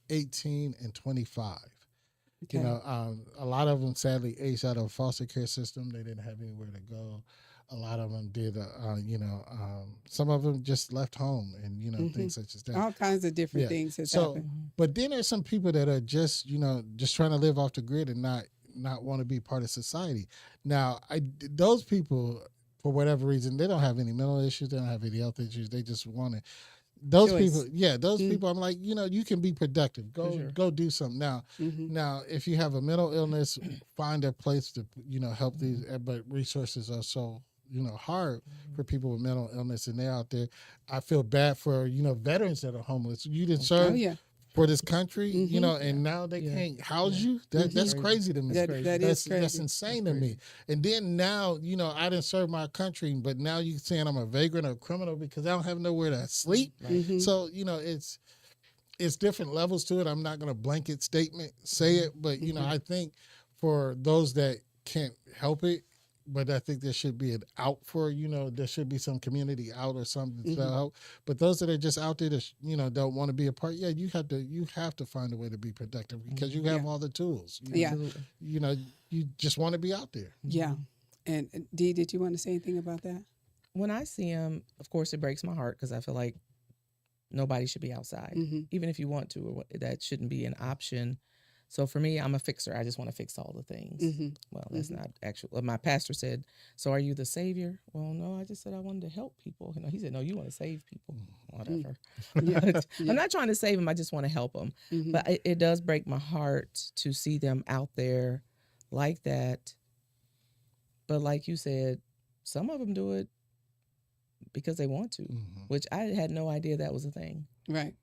[SPEAKER 2] 18 and 25.
[SPEAKER 1] Okay.
[SPEAKER 2] A lot of them sadly aged out of a foster care system. They didn't have anywhere to go. A lot of them did, some of them just left home and, things such as that.
[SPEAKER 1] All kinds of different
[SPEAKER 2] Yeah.
[SPEAKER 1] things has
[SPEAKER 2] So,
[SPEAKER 1] happened.
[SPEAKER 2] but then there's some people that are just, just trying to live off the grid and not want to be part of society. Now, those people, for whatever reason, they don't have any mental issues. They don't have any health issues. They just want to. Those
[SPEAKER 1] Choice.
[SPEAKER 2] people, yeah, those people. I'm like, you can be productive.
[SPEAKER 3] sure.
[SPEAKER 2] Go do something now. If you have a mental illness, find a place to help these. But resources are so hard for people with mental illness, and they're out there. I feel bad for veterans that are homeless. You didn't serve
[SPEAKER 1] Oh yeah.
[SPEAKER 2] for this country, and now they can't house you. That's crazy to me.
[SPEAKER 1] That is crazy.
[SPEAKER 2] That's insane to me. And then now, I didn't serve my country, but now you saying I'm a vagrant or a criminal because I don't have nowhere to sleep. So it's different levels to it. I'm not going to blanket statement say it, but I think for those that can't help it. But I think there should be an out for, there should be some community out or something to help. But those that are just out there that, don't want to be a part, you have to find a way to be productive because you have all the tools. You just want to be out there.
[SPEAKER 1] Yeah. And Dee, did you want to say anything about that?
[SPEAKER 3] When I see them, of course, it breaks my heart because I feel like nobody should be outside, even if you want to, or that shouldn't be an option. So for me, I'm a fixer. I just want to fix all the things. Well, that's not actual. My pastor said, "So are you the savior?" Well, no, I just said I wanted to help people. He said, "No, you want to save people." Whatever. I'm not trying to save them. I just want to help them. But it does break my heart to see them out there like that. But like you said, some of them do it because they want to, which I had no idea that was a thing.
[SPEAKER 1] Right.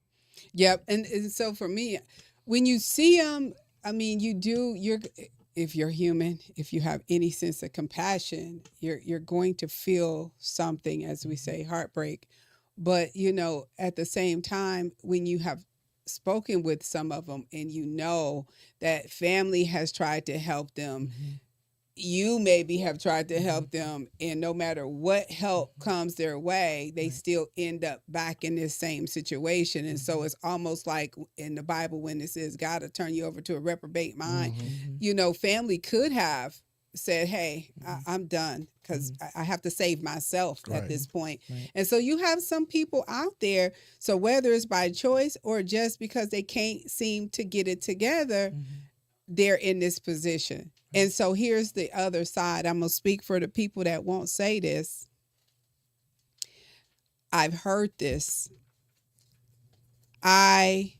[SPEAKER 1] Yep. And so for me, when you see them, I mean, if you're human, if you have any sense of compassion, you're going to feel something, as we say, heartbreak. But, at the same time, when you have spoken with some of them and that family has tried to help them, you maybe have tried to help them, and no matter what help comes their way, they still end up back in this same situation. And so it's almost like in the Bible when it says God will turn you over to a reprobate mind. Family could have said, "Hey, I'm done because I have to save myself at this point." And so you have some people out there. So whether it's by choice or just because they can't seem to get it together, they're in this position. And so here's the other side. I'm going to speak for the people that won't say this. I've heard this. I'm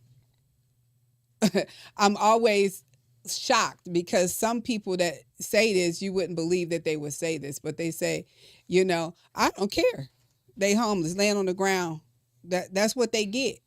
[SPEAKER 1] always shocked because some people that say this, you wouldn't believe that they would say this, but they say, I don't care. They homeless, laying on the ground. That's what they get.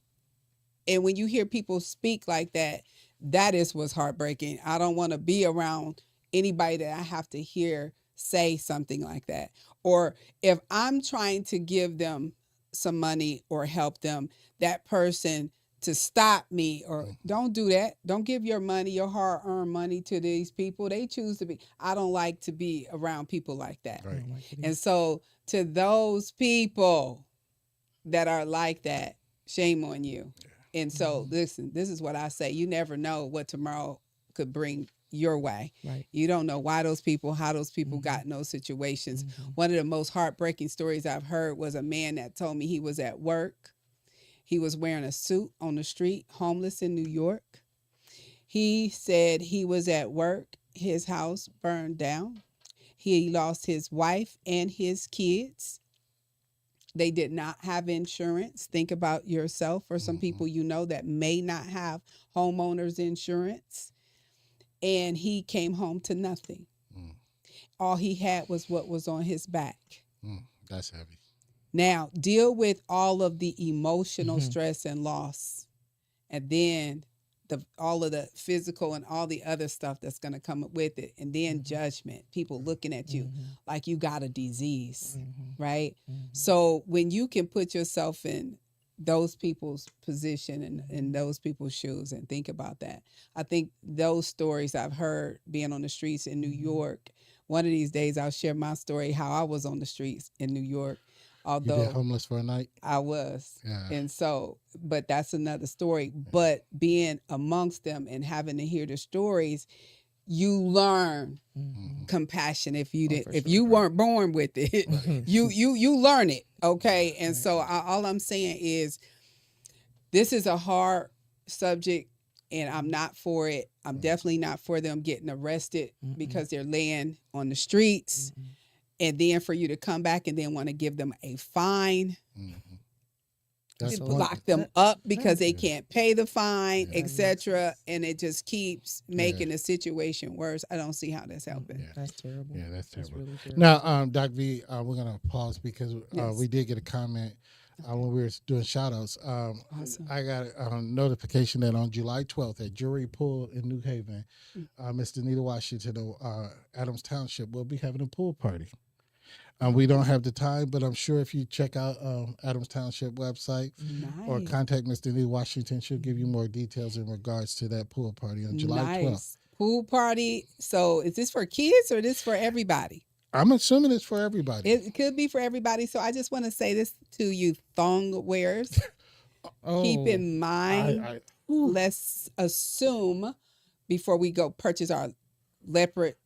[SPEAKER 1] And when you hear people speak like that, that is what's heartbreaking. I don't want to be around anybody that I have to hear say something like that. Or if I'm trying to give them some money or help them, that person to stop me or don't do that. Don't give your money, your hard-earned money to these people. They choose to be. I don't like to be around people like that.
[SPEAKER 2] Right.
[SPEAKER 1] And so to those people that are like that, shame on you. And so listen, this is what I say. You never know what tomorrow could bring your way.
[SPEAKER 3] Right.
[SPEAKER 1] You don't know why those people, how those people got in those situations. One of the most heartbreaking stories I've heard was a man that told me he was at work. He was wearing a suit on the street, homeless in New York. He said he was at work. His house burned down. He lost his wife and his kids. They did not have insurance. Think about yourself or some people you know that may not have homeowners insurance. And he came home to nothing. All he had was what was on his back.
[SPEAKER 2] That's heavy.
[SPEAKER 1] Now, deal with all of the emotional stress and loss. And then all of the physical and all the other stuff that's going to come with it. And then judgment, people looking at you like you got a disease, right? So when you can put yourself in those people's position and in those people's shoes and think about that, I think those stories I've heard being on the streets in New York, one of these days I'll share my story, how I was on the streets in New York. Although
[SPEAKER 2] you been homeless for a night?
[SPEAKER 1] I was.
[SPEAKER 2] Yeah.
[SPEAKER 1] And so, but that's another story. But being amongst them and having to hear the stories, you learn compassion. If you didn't, if you weren't born with it, you learn it. Okay. And so all I'm saying is this is a hard subject and I'm not for it. I'm definitely not for them getting arrested because they're laying on the streets. And then for you to come back and then want to give them a fine, lock them up because they can't pay the fine, etc. And it just keeps making the situation worse. I don't see how that's helping.
[SPEAKER 3] Yeah. That's terrible.
[SPEAKER 2] Yeah, that's terrible.
[SPEAKER 3] Really terrible.
[SPEAKER 2] Now, Doc V, we're going to pause because we did get a comment when we were doing shout-outs.
[SPEAKER 1] Awesome.
[SPEAKER 2] I got a notification that on July 12th at Jury Pool in New Haven, Miss Danita Washington of Adams Township will be having a pool party. We don't have the time, but I'm sure if you check out Adams Township website or contact Miss Danita Washington, she'll give you more details in regards to that pool party on July 12th.
[SPEAKER 1] Pool party. So is this for kids or is this for everybody?
[SPEAKER 2] I'm assuming it's for everybody.
[SPEAKER 1] It could be for everybody. So I just want to say this to you thong wearers. Keep in mind, let's assume before we go purchase our leopard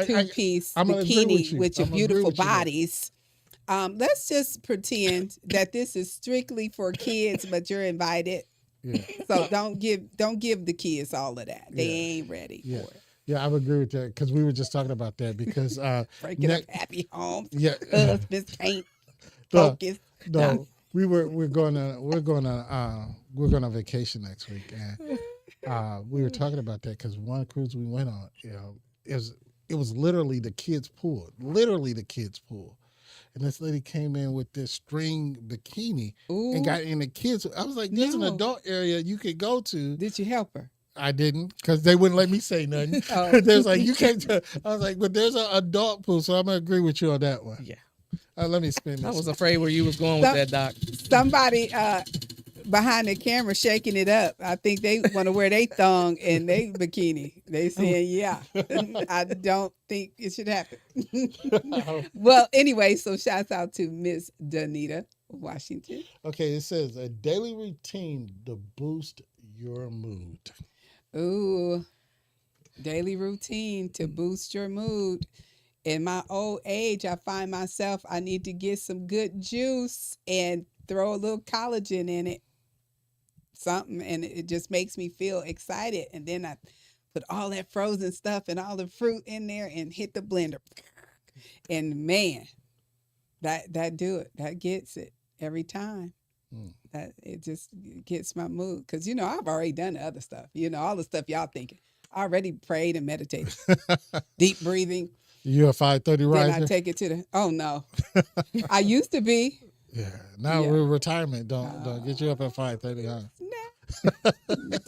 [SPEAKER 1] two-piece bikini with your beautiful bodies. Let's just pretend that this is strictly for kids, but you're invited. Yeah. So don't give the kids all of that. They ain't ready for it.
[SPEAKER 2] Yeah, I would agree with that because we were just talking about that because
[SPEAKER 1] breaking up happy homes.
[SPEAKER 2] Yeah,
[SPEAKER 1] husbands can't focus.
[SPEAKER 2] No, we're going on vacation next week, and we were talking about that because one cruise we went on, it was literally the kids' pool, and this lady came in with this string bikini and got in the kids. I was like, "There's an adult area you could go to."
[SPEAKER 1] Did you help her?
[SPEAKER 2] I didn't because they wouldn't let me say nothing. They was like, "You can't." I was like, "But there's an adult pool," so I'm gonna agree with you on that one.
[SPEAKER 3] Yeah.
[SPEAKER 2] Let me spin this.
[SPEAKER 3] I was afraid where you was going with that, Doc.
[SPEAKER 1] Somebody behind the camera shaking it up. I think they want to wear their thong and they bikini. They saying, yeah, I don't think it should happen. Well, anyway, so shouts out to Miss Danita Washington.
[SPEAKER 2] Okay, it says a daily routine to boost your mood.
[SPEAKER 1] Ooh, daily routine to boost your mood. In my old age, I find myself, I need to get some good juice and throw a little collagen in it. Something, and it just makes me feel excited. And then I put all that frozen stuff and all the fruit in there and hit the blender. And man, that do it. That gets it every time. That it just gets my mood. Because, I've already done the other stuff. All the stuff y'all thinking. I already prayed and meditated. Deep breathing.
[SPEAKER 2] You're a 5:30 riser?
[SPEAKER 1] Then I take it to oh no. I used to be.
[SPEAKER 2] Yeah. Now we're retirement. Don't get you up at 5:30, huh?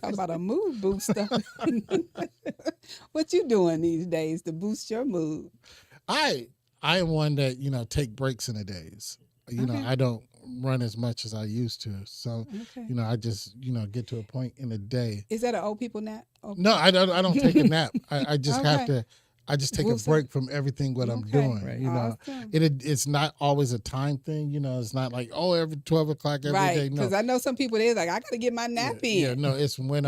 [SPEAKER 1] Talk about a mood booster. What you doing these days to boost your mood?
[SPEAKER 2] I am one that, take breaks in the days. I don't run as much as I used to. So, I just, get to a point in the day.
[SPEAKER 1] Is that an old people nap? Okay.
[SPEAKER 2] No, I don't take a nap. I just have to. I just take a break from everything what I'm doing.
[SPEAKER 1] Right.
[SPEAKER 2] Awesome. It's not always a time thing. It's not like every 12 o'clock every day. No,
[SPEAKER 1] because I know some people they're like I gotta get my nap in.
[SPEAKER 2] Yeah, no, it's when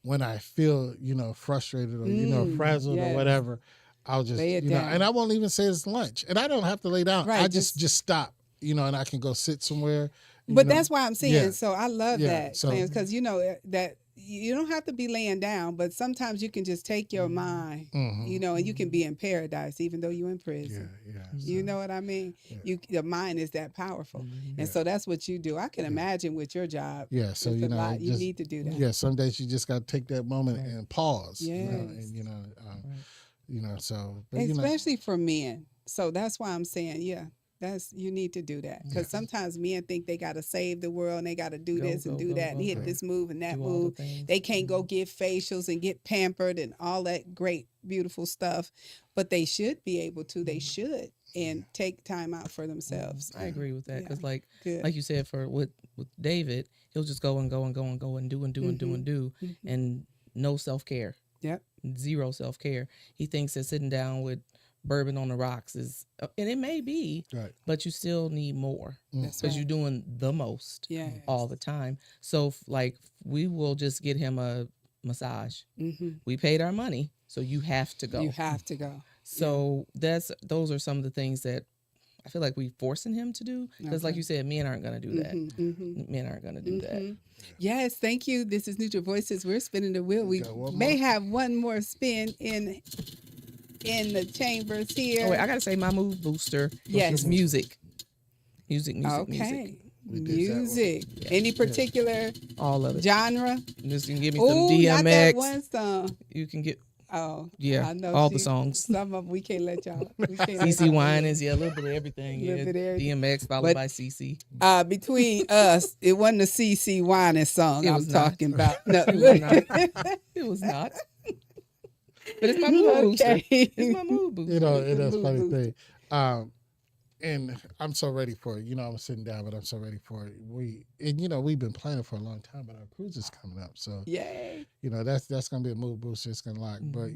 [SPEAKER 2] when I feel, frustrated or, frazzled or
[SPEAKER 1] yes.
[SPEAKER 2] whatever, I'll just,
[SPEAKER 1] Lay it down.
[SPEAKER 2] and I won't even say it's lunch. And I don't have to lay down.
[SPEAKER 1] Right,
[SPEAKER 2] I just stop, and I can go sit somewhere.
[SPEAKER 1] But that's why I'm saying,
[SPEAKER 2] Yeah.
[SPEAKER 1] so I love
[SPEAKER 2] Yeah,
[SPEAKER 1] that,
[SPEAKER 2] so-
[SPEAKER 1] because that you don't have to be laying down, but sometimes you can just take your mind,
[SPEAKER 2] Mhm.
[SPEAKER 1] and you can be in paradise even though you're in prison.
[SPEAKER 2] Yeah.
[SPEAKER 1] You know what I mean?
[SPEAKER 2] Yeah.
[SPEAKER 1] The mind is that powerful, and so that's what you do. I can imagine with your job.
[SPEAKER 2] Yeah, so
[SPEAKER 1] it's a lot. You
[SPEAKER 2] just-
[SPEAKER 1] need to do that.
[SPEAKER 2] Yeah, some days you just got to take that moment and pause.
[SPEAKER 1] Yes.
[SPEAKER 2] So but,
[SPEAKER 1] Especially for men. So that's why I'm saying, you need to do that, because sometimes men think they got to save the world and they got to do this and do that and hit this move and that
[SPEAKER 3] Do all the
[SPEAKER 1] move.
[SPEAKER 3] things.
[SPEAKER 1] They can't go get facials and get pampered and all that great, beautiful stuff, but they should be able to. They should, and take time out for themselves.
[SPEAKER 3] I agree with that, because
[SPEAKER 1] Good.
[SPEAKER 3] like you said, with David, he'll just go and do and do and do, and no self-care.
[SPEAKER 1] Yep.
[SPEAKER 3] Zero self-care. He thinks that sitting down with bourbon on the rocks is, and it may be,
[SPEAKER 2] right.
[SPEAKER 3] but you still need more,
[SPEAKER 1] That's
[SPEAKER 3] because
[SPEAKER 1] right.
[SPEAKER 3] you're doing the most
[SPEAKER 1] Yes.
[SPEAKER 3] all the time. So we will just get him a massage. We paid our money, so you have to go.
[SPEAKER 1] You have to go.
[SPEAKER 3] So those are some of the things that I feel like we're forcing him to do, because like you said, men aren't going to do that. Men aren't going to do that.
[SPEAKER 1] Yes, thank you. This is Neutral Voices. We're spinning the wheel. We
[SPEAKER 2] got one
[SPEAKER 1] may
[SPEAKER 2] more.
[SPEAKER 1] have one more spin in the chambers here.
[SPEAKER 3] Oh wait, I gotta say my mood booster
[SPEAKER 1] Yes.
[SPEAKER 3] is music. Music.
[SPEAKER 1] Okay.
[SPEAKER 2] We did that one.
[SPEAKER 1] Music. Any particular
[SPEAKER 3] All of it.
[SPEAKER 1] genre?
[SPEAKER 3] Just you can give me some
[SPEAKER 1] Oh, not that
[SPEAKER 3] DMX.
[SPEAKER 1] one song.
[SPEAKER 3] You can get
[SPEAKER 1] Oh,
[SPEAKER 3] Yeah,
[SPEAKER 1] I know
[SPEAKER 3] all the songs.
[SPEAKER 1] Some of them we can't let y'all. We can't let
[SPEAKER 3] CC
[SPEAKER 1] y'all-
[SPEAKER 3] Winans, a little bit of everything.
[SPEAKER 1] Little
[SPEAKER 3] Yeah.
[SPEAKER 1] bit of everything.
[SPEAKER 3] DMX followed
[SPEAKER 1] But-
[SPEAKER 3] by CC.
[SPEAKER 1] Between us, it wasn't a CC Whining song
[SPEAKER 3] It
[SPEAKER 1] I'm
[SPEAKER 3] was not.
[SPEAKER 1] talking about. No,
[SPEAKER 3] It was not. It was not. But it's my mood booster.
[SPEAKER 1] Okay.
[SPEAKER 3] It's my mood booster.
[SPEAKER 2] It is
[SPEAKER 1] Mood
[SPEAKER 2] funny
[SPEAKER 1] booster.
[SPEAKER 2] thing. And I'm so ready for it. I'm sitting down, but I'm so ready for it. We've been planning for a long time, but our cruise is coming up. So,
[SPEAKER 1] Yay.
[SPEAKER 2] that's going to be a mood booster. It's going to lock. But,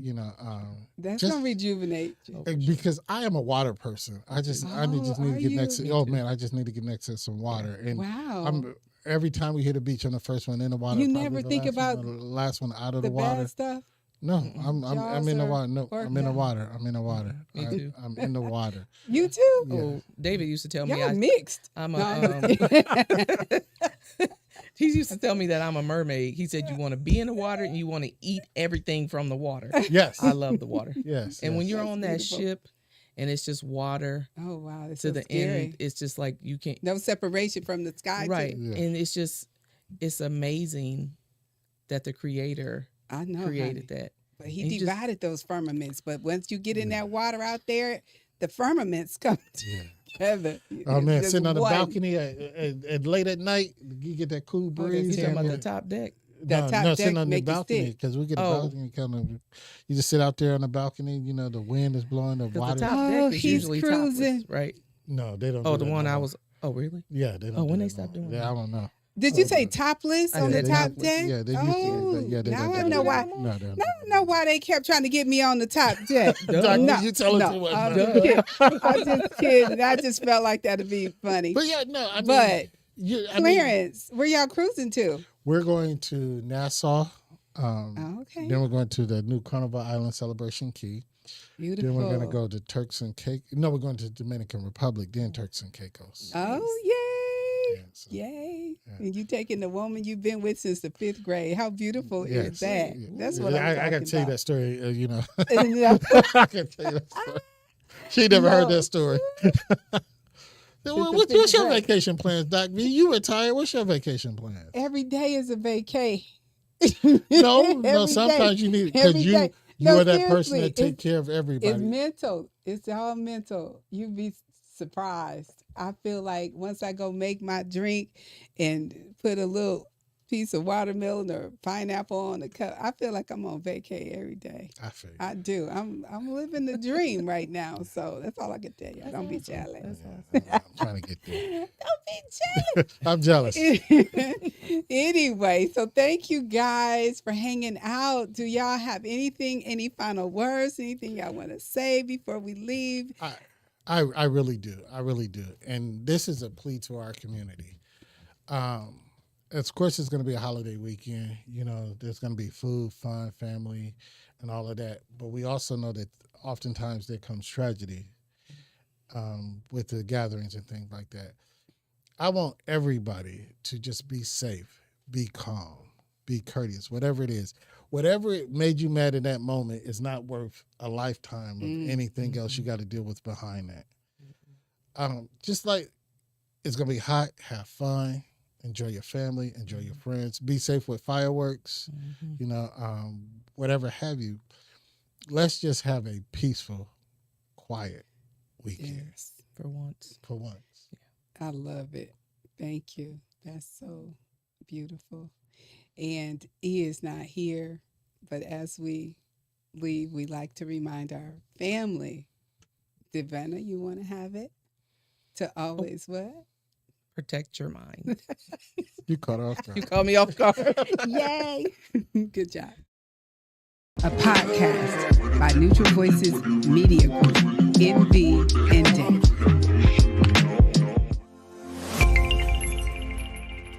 [SPEAKER 1] That's
[SPEAKER 2] just-
[SPEAKER 1] going to rejuvenate you.
[SPEAKER 2] because I am a water person. I just need
[SPEAKER 1] are
[SPEAKER 2] to get next
[SPEAKER 1] you?
[SPEAKER 2] to, oh man, I just need to get next to some water. And
[SPEAKER 1] Wow.
[SPEAKER 2] every time we hit the beach, I'm the first one in the water.
[SPEAKER 1] You
[SPEAKER 2] probably
[SPEAKER 1] never
[SPEAKER 2] the
[SPEAKER 1] think
[SPEAKER 2] last
[SPEAKER 1] about
[SPEAKER 2] one, or the last one out of
[SPEAKER 1] the
[SPEAKER 2] the water.
[SPEAKER 1] bad stuff?
[SPEAKER 2] No, I'm
[SPEAKER 1] Jaws
[SPEAKER 2] in the
[SPEAKER 1] or-
[SPEAKER 2] water. No,
[SPEAKER 1] or
[SPEAKER 2] I'm in the
[SPEAKER 1] no?
[SPEAKER 2] water. I'm in the water.
[SPEAKER 3] Me too.
[SPEAKER 2] I'm in the water.
[SPEAKER 1] You too?
[SPEAKER 2] Yeah.
[SPEAKER 3] Oh, David used to tell me
[SPEAKER 1] Y'all mixed.
[SPEAKER 3] I'm
[SPEAKER 1] No,
[SPEAKER 3] a.
[SPEAKER 1] I'm just
[SPEAKER 3] He used to tell me that I'm a mermaid. He said you want to be in the water and you want to eat everything from the water.
[SPEAKER 2] Yes.
[SPEAKER 3] I love the water.
[SPEAKER 2] Yes.
[SPEAKER 3] And when you're
[SPEAKER 1] That's
[SPEAKER 3] on that
[SPEAKER 1] beautiful.
[SPEAKER 3] ship and it's just water
[SPEAKER 1] Oh, wow. It's
[SPEAKER 3] to
[SPEAKER 1] so
[SPEAKER 3] the
[SPEAKER 1] scary.
[SPEAKER 3] end, it's just like you can't.
[SPEAKER 1] No separation from the sky.
[SPEAKER 3] Right.
[SPEAKER 1] Too.
[SPEAKER 2] Yeah.
[SPEAKER 3] And it's amazing that the creator
[SPEAKER 1] I know.
[SPEAKER 3] created
[SPEAKER 1] honey.
[SPEAKER 3] that.
[SPEAKER 1] But he
[SPEAKER 3] And you just-
[SPEAKER 1] divided those firmaments. But once you get in that water out there, the firmaments come together.
[SPEAKER 2] Oh man,
[SPEAKER 1] Just
[SPEAKER 2] sitting on the
[SPEAKER 1] one.
[SPEAKER 2] balcony at late at night, you get that cool
[SPEAKER 1] Oh, that's
[SPEAKER 2] breeze.
[SPEAKER 3] You talking about
[SPEAKER 2] and-
[SPEAKER 3] the top deck?
[SPEAKER 1] The
[SPEAKER 2] no,
[SPEAKER 1] top
[SPEAKER 2] no,
[SPEAKER 1] deck
[SPEAKER 2] sitting on the
[SPEAKER 1] make you
[SPEAKER 2] balcony
[SPEAKER 1] sick.
[SPEAKER 2] because we get a
[SPEAKER 3] Oh.
[SPEAKER 2] balcony kind of. You just sit out there on the balcony. The wind is blowing, the
[SPEAKER 3] Because
[SPEAKER 2] water.
[SPEAKER 3] the top
[SPEAKER 1] Oh,
[SPEAKER 3] deck is
[SPEAKER 1] he's
[SPEAKER 3] usually
[SPEAKER 1] cruising.
[SPEAKER 3] topless, right?
[SPEAKER 2] No, they don't.
[SPEAKER 3] Oh,
[SPEAKER 2] do
[SPEAKER 3] the
[SPEAKER 2] that
[SPEAKER 3] one
[SPEAKER 2] no
[SPEAKER 3] I
[SPEAKER 2] more.
[SPEAKER 3] was. Oh, really?
[SPEAKER 2] Yeah, they don't.
[SPEAKER 3] Oh, when
[SPEAKER 2] do
[SPEAKER 3] they
[SPEAKER 2] that no
[SPEAKER 3] stopped
[SPEAKER 2] more.
[SPEAKER 3] doing
[SPEAKER 2] Yeah, I
[SPEAKER 3] that?
[SPEAKER 2] don't know.
[SPEAKER 1] Did you say topless
[SPEAKER 3] I
[SPEAKER 1] on the
[SPEAKER 3] said
[SPEAKER 1] top
[SPEAKER 3] topless.
[SPEAKER 1] deck?
[SPEAKER 2] Yeah, they used to.
[SPEAKER 1] Oh,
[SPEAKER 2] Yeah, they
[SPEAKER 1] now
[SPEAKER 2] don't
[SPEAKER 1] I
[SPEAKER 2] do
[SPEAKER 1] know
[SPEAKER 2] that.
[SPEAKER 1] why.
[SPEAKER 2] No, they don't.
[SPEAKER 1] Now I know why they kept trying to get me on the top deck.
[SPEAKER 3] Duh.
[SPEAKER 1] No,
[SPEAKER 2] You telling
[SPEAKER 1] no,
[SPEAKER 2] too much,
[SPEAKER 1] I'm
[SPEAKER 2] man.
[SPEAKER 1] just kidding. I'm just kidding. I just felt like that'd be funny.
[SPEAKER 2] But yeah, no. I mean,
[SPEAKER 1] But
[SPEAKER 2] I mean,
[SPEAKER 1] Clarence, where y'all cruising to?
[SPEAKER 2] we're going to Nassau.
[SPEAKER 1] Oh, okay.
[SPEAKER 2] Then we're going to the new Carnival Island Celebration Key.
[SPEAKER 1] Beautiful.
[SPEAKER 2] Then we're going to go to Turks and Caicos. No, we're going to Dominican Republic. Then Turks and Caicos.
[SPEAKER 1] Oh, yay.
[SPEAKER 2] Yeah, so-
[SPEAKER 1] Yay.
[SPEAKER 2] Yeah.
[SPEAKER 1] And you taking the woman you've been with since the 5th grade. How beautiful
[SPEAKER 2] Yes.
[SPEAKER 1] is that?
[SPEAKER 2] Yeah.
[SPEAKER 1] That's what I'm
[SPEAKER 2] I
[SPEAKER 1] talking
[SPEAKER 2] got to tell you
[SPEAKER 1] about.
[SPEAKER 2] that story.
[SPEAKER 1] Yeah.
[SPEAKER 2] I can tell you that story. She never heard
[SPEAKER 1] No.
[SPEAKER 2] that story.
[SPEAKER 1] the
[SPEAKER 2] What's
[SPEAKER 1] fifth
[SPEAKER 2] your
[SPEAKER 1] grade.
[SPEAKER 2] vacation plans, Doc V? You retired. What's your vacation plans?
[SPEAKER 1] Every day is a vacay.
[SPEAKER 2] No,
[SPEAKER 1] Every
[SPEAKER 2] no.
[SPEAKER 1] day.
[SPEAKER 2] Sometimes you need because
[SPEAKER 1] Every
[SPEAKER 2] you
[SPEAKER 1] day.
[SPEAKER 2] you
[SPEAKER 1] No,
[SPEAKER 2] are that person
[SPEAKER 1] seriously,
[SPEAKER 2] that take
[SPEAKER 1] it's-
[SPEAKER 2] care of everybody.
[SPEAKER 1] It's mental. It's all mental. You'd be surprised. I feel like once I go make my drink and put a little piece of watermelon or pineapple on the cup, I feel like I'm on vacay every day.
[SPEAKER 2] I feel you.
[SPEAKER 1] I do. I'm living the dream right now. So that's all I can tell you. Don't be jealous.
[SPEAKER 2] I'm trying to get there.
[SPEAKER 1] Don't
[SPEAKER 2] I'm jealous.
[SPEAKER 1] be jealous. Anyway, so thank you guys for hanging out. Do y'all have anything, any final words, anything y'all want to say before we leave?
[SPEAKER 2] I really do. I really do. And this is a plea to our community. of course, it's going to be a holiday weekend. You know, there's going to be food, fun, family, and all of that. But we also know that oftentimes there comes tragedy with the gatherings and things like that. I want everybody to just be safe, be calm, be courteous, whatever it is. Whatever it made you mad in that moment is not worth a lifetime of anything else you got to deal with behind that. Just like it's going to be hot, have fun, enjoy your family, enjoy your friends, be safe with fireworks, you know, whatever have you. Let's just have a peaceful, quiet weekend.
[SPEAKER 1] Yes.
[SPEAKER 3] For once.
[SPEAKER 2] For once.
[SPEAKER 1] I love it. Thank you. That's so beautiful. And he is not here, but as we leave, we like to remind our family. Divana, you want to have it? To always what?
[SPEAKER 3] Protect your mind.
[SPEAKER 2] You caught off guard.
[SPEAKER 3] You call me off guard.
[SPEAKER 1] Yay! Good job. A podcast by Neutral Voices Media Group, NV and Day.